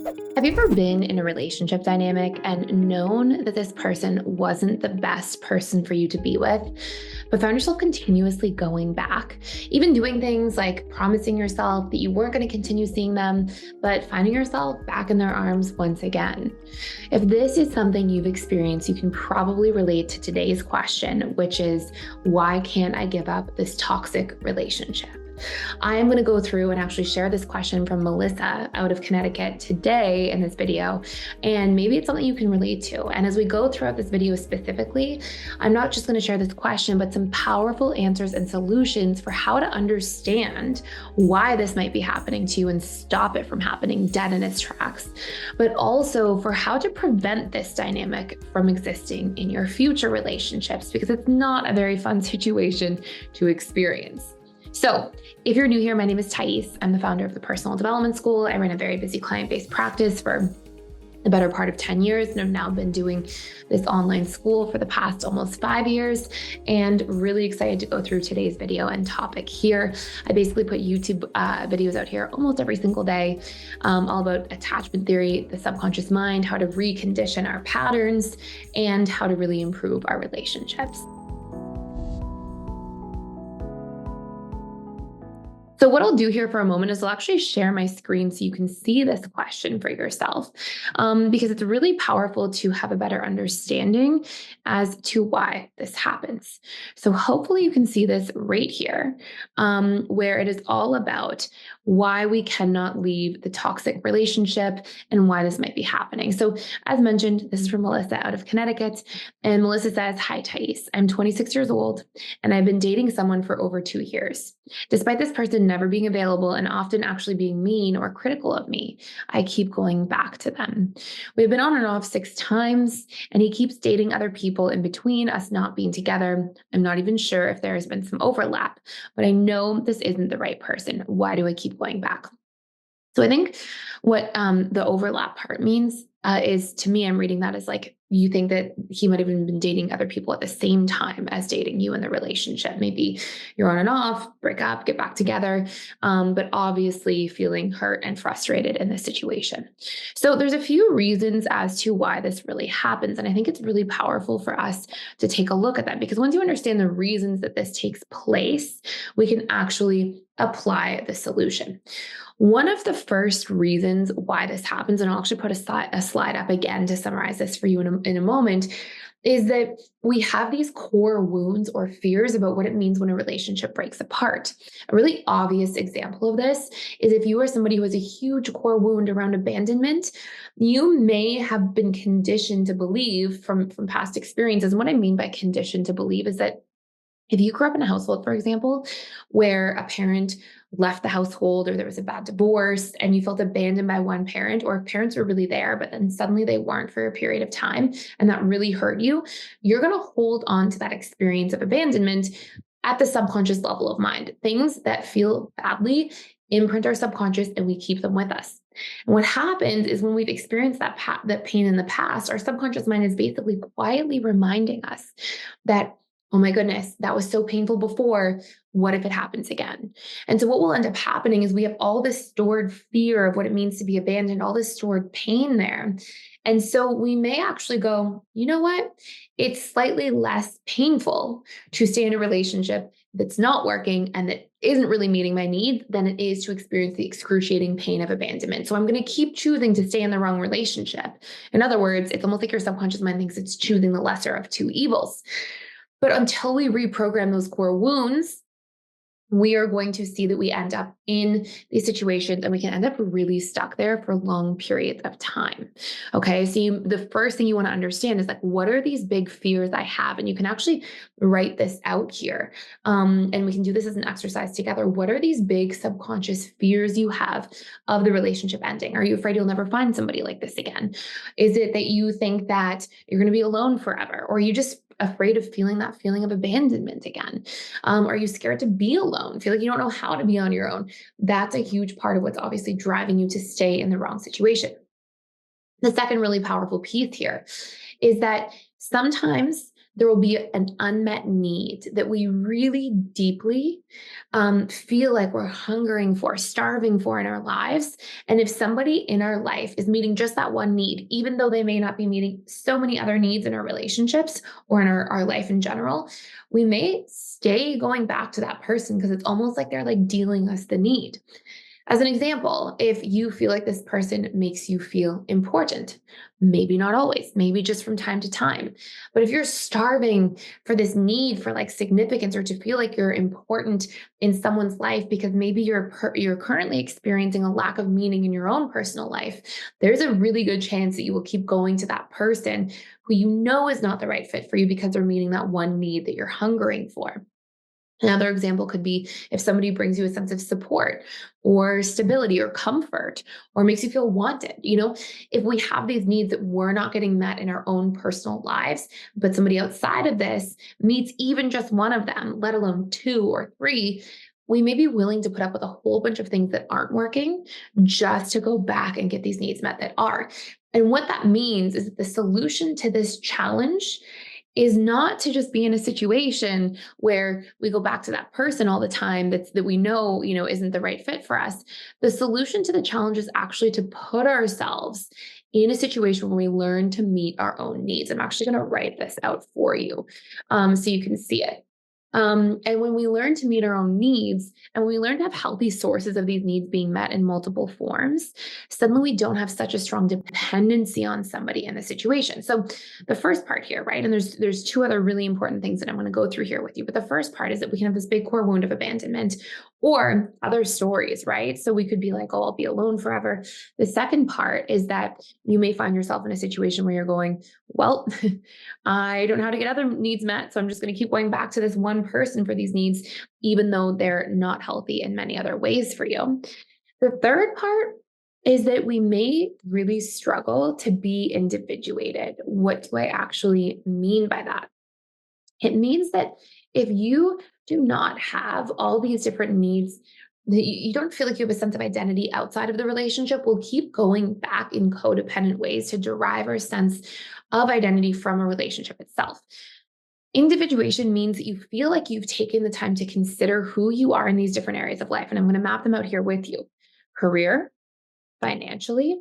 Have you ever been in a relationship dynamic and known that this person wasn't the best person for you to be with, but found yourself continuously going back, even doing things like promising yourself that you weren't going to continue seeing them, but finding yourself back in their arms once again? If this is something you've experienced, you can probably relate to today's question, which is, why can't I give up this toxic relationship? I am going to go through and actually share this question from Melissa out of Connecticut today in this video, and maybe it's something you can relate to. And as we go throughout this video specifically, I'm not just going to share this question, but some powerful answers and solutions for how to understand why this might be happening to you and stop it from happening dead in its tracks, but also for how to prevent this dynamic from existing in your future relationships, because it's not a very fun situation to experience. So if you're new here, my name is Thais. I'm the founder of the Personal Development School. I run a very busy client-based practice for the better part of 10 years, and I've now been doing this online school for the past almost 5 years, and really excited to go through today's video and topic here. I basically put YouTube videos out here almost every single day, all about attachment theory, the subconscious mind, how to recondition our patterns, and how to really improve our relationships. So what I'll do here for a moment is I'll actually share my screen so you can see this question for yourself, because it's really powerful to have a better understanding as to why this happens. So hopefully you can see this right here, where it is all about why we cannot leave the toxic relationship and why this might be happening. So as mentioned, this is from Melissa out of Connecticut. And Melissa says, "Hi, Thais. I'm 26 years old and I've been dating someone for over 2 years. Despite this person never being available and often actually being mean or critical of me, I keep going back to them. We've been on and off 6 times, and he keeps dating other people in between us not being together. I'm not even sure if there has been some overlap, but I know this isn't the right person. Why do I keep going back?" So I think what the overlap part means is, to me, I'm reading that as like, you think that he might have even been dating other people at the same time as dating you in the relationship. Maybe you're on and off, break up, get back together, but obviously feeling hurt and frustrated in this situation. So there's a few reasons as to why this really happens. And I think it's really powerful for us to take a look at that, because once you understand the reasons that this takes place, we can actually apply the solution. One of the first reasons why this happens, and I'll actually put a slide up again to summarize this for you in a moment, is that we have these core wounds or fears about what it means when a relationship breaks apart. A really obvious example of this is if you are somebody who has a huge core wound around abandonment, you may have been conditioned to believe from past experiences. And what I mean by conditioned to believe is that if you grew up in a household, for example, where a parent left the household or there was a bad divorce and you felt abandoned by one parent, or parents were really there, but then suddenly they weren't for a period of time and that really hurt you, you're going to hold on to that experience of abandonment at the subconscious level of mind. Things that feel badly imprint our subconscious and we keep them with us. And what happens is when we've experienced that pain in the past, our subconscious mind is basically quietly reminding us that, oh my goodness, that was so painful before. What if it happens again? And so what will end up happening is we have all this stored fear of what it means to be abandoned, all this stored pain there. And so we may actually go, you know what? It's slightly less painful to stay in a relationship that's not working and that isn't really meeting my needs than it is to experience the excruciating pain of abandonment. So I'm going to keep choosing to stay in the wrong relationship. In other words, it's almost like your subconscious mind thinks it's choosing the lesser of two evils. But until we reprogram those core wounds, we are going to see that we end up in these situations and we can end up really stuck there for long periods of time. Okay. So the first thing you want to understand is like, what are these big fears I have? And you can actually write this out here. And we can do this as an exercise together. What are these big subconscious fears you have of the relationship ending? Are you afraid you'll never find somebody like this again? Is it that you think that you're going to be alone forever? Or are you just afraid of feeling that feeling of abandonment again? Are you scared to be alone? Feel like you don't know how to be on your own? That's a huge part of what's obviously driving you to stay in the wrong situation. The second really powerful piece here is that sometimes there will be an unmet need that we really deeply feel like we're hungering for, starving for in our lives. And if somebody in our life is meeting just that one need, even though they may not be meeting so many other needs in our relationships or in our life in general, we may stay going back to that person because it's almost like they're like dealing us the need. As an example, if you feel like this person makes you feel important, maybe not always, maybe just from time to time. But if you're starving for this need for like significance or to feel like you're important in someone's life because maybe you're currently experiencing a lack of meaning in your own personal life, there's a really good chance that you will keep going to that person who you know is not the right fit for you because they're meeting that one need that you're hungering for. Another example could be if somebody brings you a sense of support or stability or comfort or makes you feel wanted. If we have these needs that we're not getting met in our own personal lives, but somebody outside of this meets even just one of them, let alone two or three, we may be willing to put up with a whole bunch of things that aren't working just to go back and get these needs met that are. And what that means is that the solution to this challenge is not to just be in a situation where we go back to that person all the time that we know, isn't the right fit for us. The solution to the challenge is actually to put ourselves in a situation where we learn to meet our own needs. I'm actually going to write this out for you so you can see it. And when we learn to meet our own needs and we learn to have healthy sources of these needs being met in multiple forms, suddenly we don't have such a strong dependency on somebody in the situation. So the first part here, right? And there's two other really important things that I'm going to go through here with you. But the first part is that we can have this big core wound of abandonment or other stories, right? So we could be like, oh, I'll be alone forever. The second part is that you may find yourself in a situation where you're going, well, I don't know how to get other needs met. So I'm just going to keep going back to this one person for these needs, even though they're not healthy in many other ways for you. The third part is that we may really struggle to be individuated. What do I actually mean by that? It means that if you do not have all these different needs, that you don't feel like you have a sense of identity outside of the relationship, we'll keep going back in codependent ways to derive our sense of identity from a relationship itself. Individuation means that you feel like you've taken the time to consider who you are in these different areas of life. And I'm going to map them out here with you: career, financially.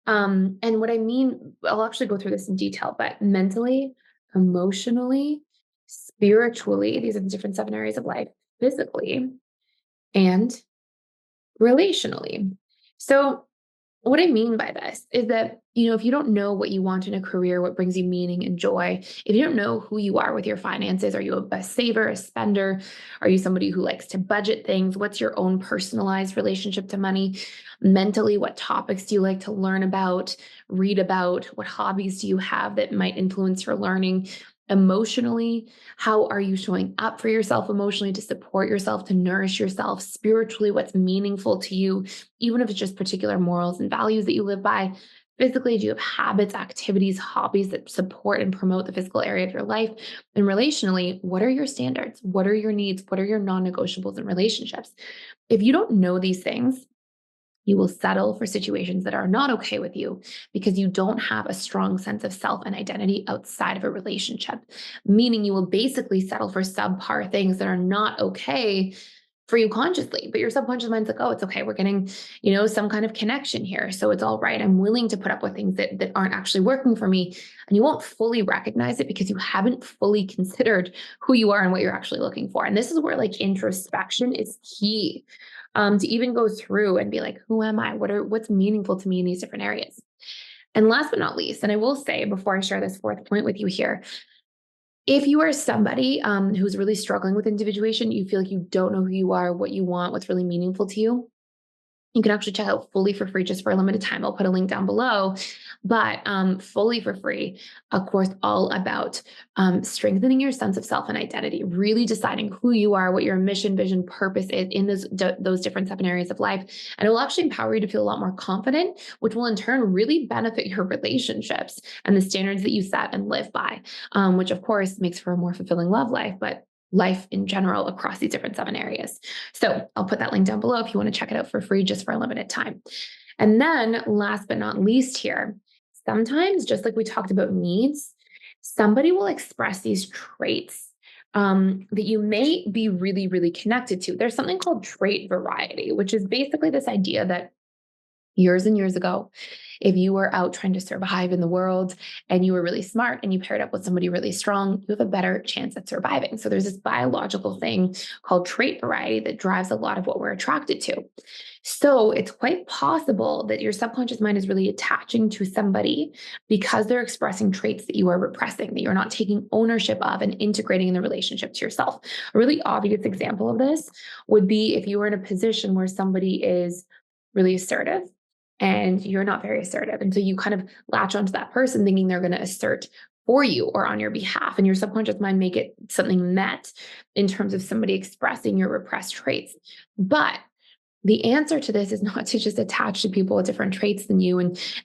And what I mean, I'll actually go through this in detail, but mentally, emotionally, spiritually, these are the different 7 areas of life, physically, and relationally. So what I mean by this is that, if you don't know what you want in a career, what brings you meaning and joy, if you don't know who you are with your finances, are you a saver, a spender? Are you somebody who likes to budget things? What's your own personalized relationship to money? Mentally, what topics do you like to learn about, read about? What hobbies do you have that might influence your learning? Emotionally, how are you showing up for yourself emotionally to support yourself, to nourish yourself? Spiritually, what's meaningful to you, even if it's just particular morals and values that you live by? Physically, do you have habits, activities, hobbies that support and promote the physical area of your life? And relationally, what are your standards? What are your needs? What are your non-negotiables in relationships? If you don't know these things, you will settle for situations that are not okay with you because you don't have a strong sense of self and identity outside of a relationship, meaning you will basically settle for subpar things that are not okay for you consciously, but your subconscious mind's like, oh, it's okay. We're getting, some kind of connection here. So it's all right. I'm willing to put up with things that aren't actually working for me. And you won't fully recognize it because you haven't fully considered who you are and what you're actually looking for. And this is where like introspection is key, to even go through and be like, who am I? What's meaningful to me in these different areas? And last but not least, and I will say before I share this fourth point with you here, if you are somebody who's really struggling with individuation, you feel like you don't know who you are, what you want, what's really meaningful to you can actually check out fully for free just for a limited time. I'll put a link down below, but fully for free, a course all about strengthening your sense of self and identity, really deciding who you are, what your mission, vision, purpose is in those different 7 areas of life. And it will actually empower you to feel a lot more confident, which will in turn really benefit your relationships and the standards that you set and live by, which of course makes for a more fulfilling love life, but life in general across these different 7 areas. So I'll put that link down below if you want to check it out for free just for a limited time. And then last but not least here, sometimes just like we talked about needs, somebody will express these traits that you may be really, really connected to. There's something called trait variety, which is basically this idea that years and years ago, if you were out trying to survive in the world and you were really smart and you paired up with somebody really strong, you have a better chance at surviving. So there's this biological thing called trait variety that drives a lot of what we're attracted to. So it's quite possible that your subconscious mind is really attaching to somebody because they're expressing traits that you are repressing, that you're not taking ownership of and integrating in the relationship to yourself. A really obvious example of this would be if you were in a position where somebody is really assertive and you're not very assertive. And so you kind of latch onto that person thinking they're going to assert for you or on your behalf. And your subconscious mind make it something met in terms of somebody expressing your repressed traits. But the answer to this is not to just attach to people with different traits than you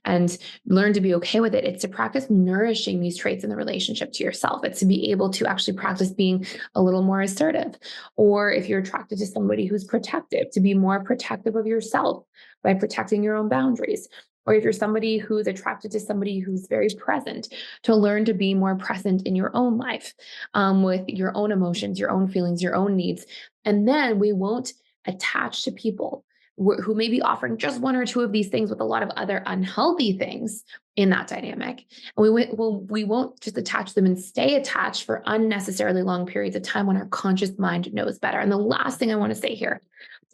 and learn to be okay with it. It's to practice nourishing these traits in the relationship to yourself. It's to be able to actually practice being a little more assertive. Or if you're attracted to somebody who's protective, to be more protective of yourself by protecting your own boundaries. Or if you're somebody who's attracted to somebody who's very present, to learn to be more present in your own life with your own emotions, your own feelings, your own needs. And then we won't attach to people who may be offering just one or two of these things with a lot of other unhealthy things in that dynamic. And we won't just attach them and stay attached for unnecessarily long periods of time when our conscious mind knows better. And the last thing I want to say here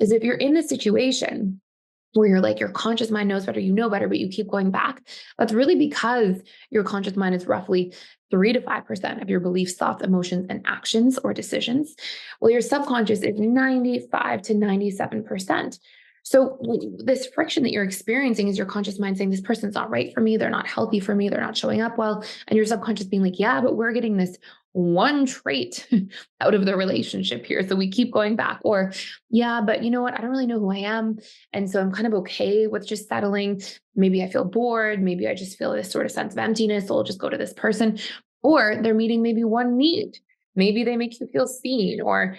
is if you're in this situation where you're like, your conscious mind knows better, you know better, but you keep going back, that's really because your conscious mind is roughly 3 to 5% of your beliefs, thoughts, emotions, and actions or decisions. Well, your subconscious is 95 to 97%. So this friction that you're experiencing is your conscious mind saying, this person's not right for me. They're not healthy for me. They're not showing up well. And your subconscious being like, yeah, but we're getting this one trait out of the relationship here. So we keep going back. Or, yeah, but you know what? I don't really know who I am. And so I'm kind of okay with just settling. Maybe I feel bored. Maybe I just feel this sort of sense of emptiness. So I'll just go to this person. Or they're meeting maybe one need. Maybe they make you feel seen or,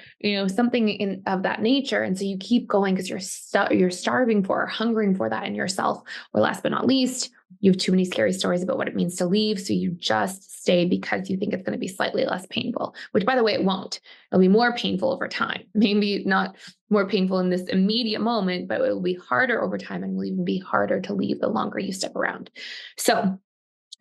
something of that nature. And so you keep going because you're starving for or hungering for that in yourself. Or last but not least, you have too many scary stories about what it means to leave. So you just stay because you think it's going to be slightly less painful, which by the way, it won't. It'll be more painful over time. Maybe not more painful in this immediate moment, but it will be harder over time and will even be harder to leave the longer you stick around. So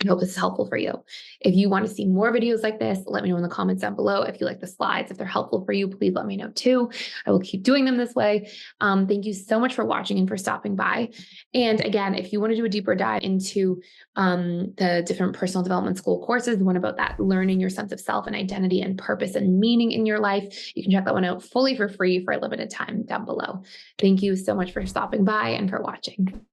I hope this is helpful for you. If you want to see more videos like this, let me know in the comments down below. If you like the slides, if they're helpful for you, please let me know too. I will keep doing them this way. Thank you so much for watching and for stopping by. And again, if you want to do a deeper dive into the different personal development school courses, the one about that, learning your sense of self and identity and purpose and meaning in your life, you can check that one out fully for free for a limited time down below. Thank you so much for stopping by and for watching.